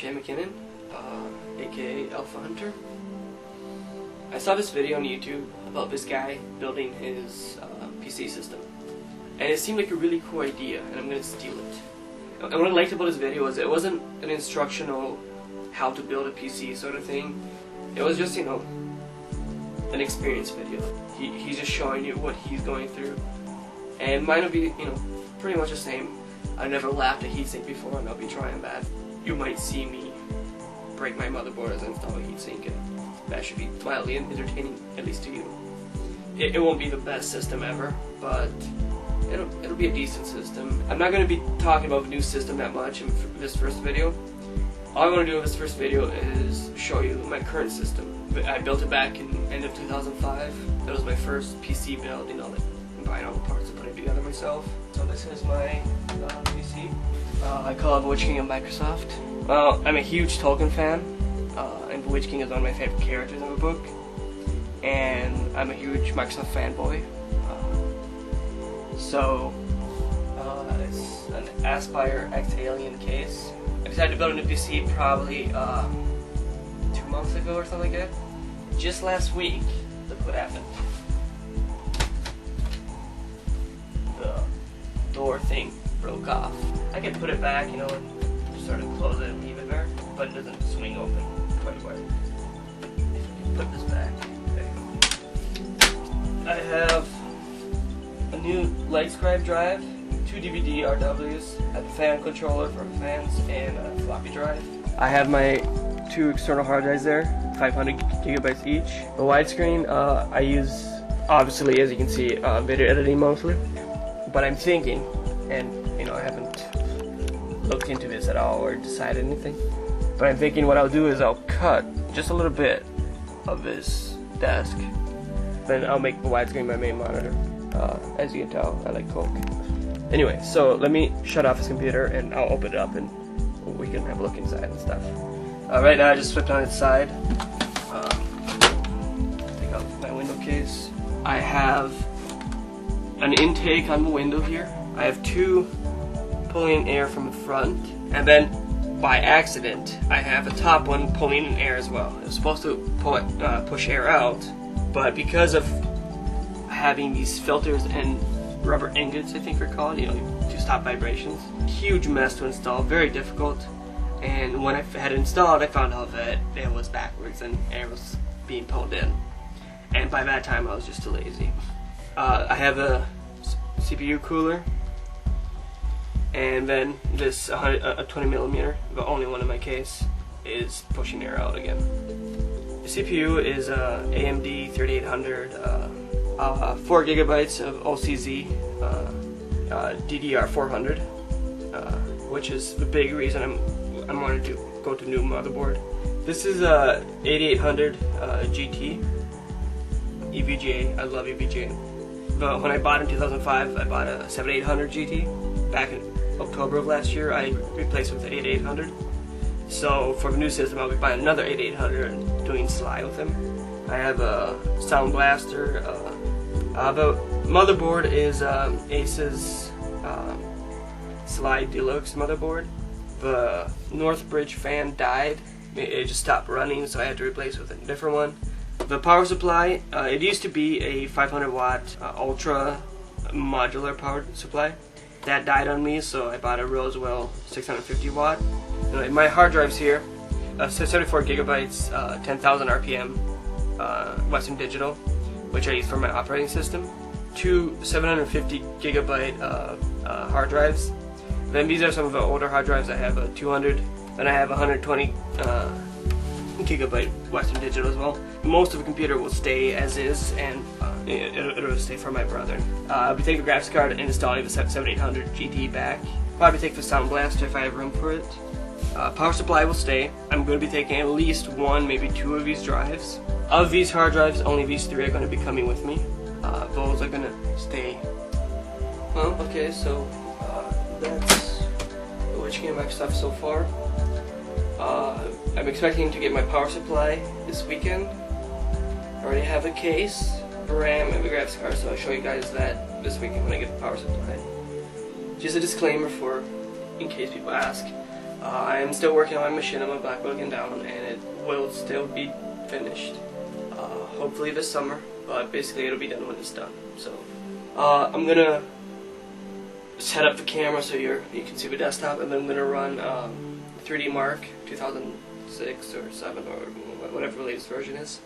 Shane McKinnon, aka Alpha Hunter. I saw this video on YouTube about this guy building his PC system, and it seemed like a really cool idea, and I'm going to steal it. And what I liked about his video was it wasn't an instructional how to build a PC sort of thing. It was just, you know, an experience video. He's just showing you what he's going through, and mine will be, you know, pretty much the same. I never laughed at heatsink before, and I'll be trying that. You might see me break my motherboard as I install a heatsink, and that should be mildly entertaining, at least to you. It won't be the best system ever, but it'll be a decent system. I'm not going to be talking about the new system that much in this first video. All I want to do in this first video is show you my current system. I built it back in end of 2005. That was my first PC build, you know, like buying all the parts and putting it together myself. So this is my PC. I call it Witchking of Microsoft. Well, I'm a huge Tolkien fan, and Witch King is one of my favorite characters in the book. And I'm a huge Microsoft fanboy. So it's an Aspire X Alien case. I decided to build a new PC probably 2 months ago or something like that. Just last week, look what happened. The door thing broke off. I could put it back, you know, and sort of close it and leave it there, but it doesn't swing open quite well. Put this back. Okay. I have a new LightScribe drive, 2 DVD RWs, a fan controller for fans, and a floppy drive. I have my 2 external hard drives there, 500 gigabytes each. The widescreen, I use, obviously, as you can see, video editing mostly. But I'm thinking, and you know, I haven't looked into this at all or decided anything, but I'm thinking what I'll do is I'll cut just a little bit of this desk, then I'll make the widescreen my main monitor. As you can tell, I like Coke. Anyway, so let me shut off this computer and I'll open it up and we can have a look inside and stuff. Right now I just flipped on its side. Take out my window case. I have an intake on the window here. I have 2 pulling in air from the front, and then by accident I have a top one pulling in air as well. It was supposed to push air out, but because of having these filters and rubber ingots, I think they're called, you know, to stop vibrations. Huge mess to install, very difficult. And when I had it installed, I found out that it was backwards and air was being pulled in. And by that time, I was just too lazy. I have a CPU cooler, and then this a 20mm, the only one in my case, is pushing air out again. The CPU is AMD 3800. 4 gigabytes of OCZ, DDR400, which is the big reason I'm wanting to go to new motherboard. This is a 8800 GT EVGA. I love EVGA. But when I bought it in 2005, I bought a 7800 GT. Back in October of last year, I replaced it with the 8800. So for the new system, I'll be buying another 8800 and doing Sly with them. I have a Sound Blaster. The motherboard is Ace's Sly Deluxe motherboard. The North Bridge fan died. It just stopped running, so I had to replace it with a different one. The power supply, it used to be a 500 watt ultra modular power supply. That died on me, so I bought a Roswell 650 watt. Anyway, my hard drives here, 74 gigabytes, 10,000 RPM, Western Digital, which I use for my operating system. 2 750 gigabyte hard drives. Then these are some of the older hard drives. I have a 200, then I have 120 gigabyte Western Digital as well. Most of the computer will stay as is, and it'll stay for my brother. I'll be taking the graphics card and installing the 7800 GT back. Probably take the Sound Blaster if I have room for it. Power supply will stay. I'm going to be taking at least 1, maybe 2 of these drives. Of these hard drives, only these 3 are going to be coming with me. Those are going to stay. Well, okay, so that's the Witchking of Microsoft so far. I'm expecting to get my power supply this weekend. I already have a case, the RAM, and the graphics card, so I'll show you guys that this weekend when I get the power supply. Just a disclaimer for, in case people ask, I am still working on my machine. I'm a black belt again down, and it will still be finished. Hopefully this summer, but basically it'll be done when it's done. So I'm gonna set up the camera so you can see the desktop, and then I'm gonna run 3D Mark 2006 or 7 or whatever the latest version is.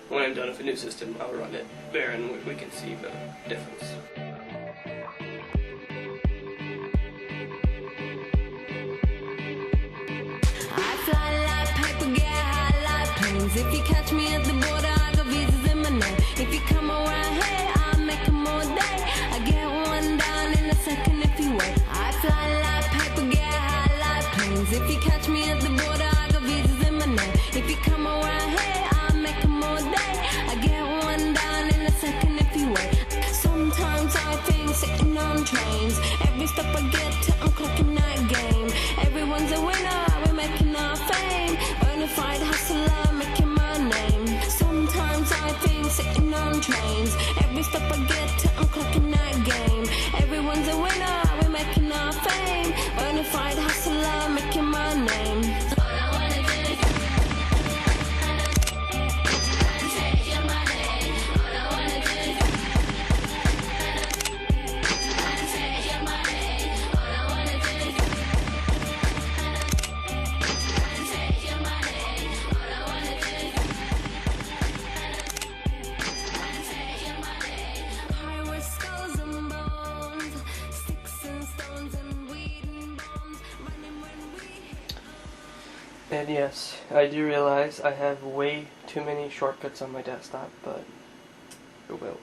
When I'm done with the new system, I'll run it there, and we can see the difference. If you catch me at the border, I got visas in my name. If you come around here, I'll make them all day. I get one down in a second if you wait. I fly like paper, get high like planes. If you catch me at the border, I got visas in my name. If you come around here, I'll make them all day. I get one down in a second if you wait. Sometimes I think sitting on trains. Every step I get to, I'm clocking that game. Everyone's a winner, we're making our fame. Bonafide hustler, making my name. Sometimes I think sitting on trains. Every step I get to, I'm clocking that game. Everyone's a winner, we're making our fame. Bonafide hustler, making my name. And yes, I do realize I have way too many shortcuts on my desktop, but it will.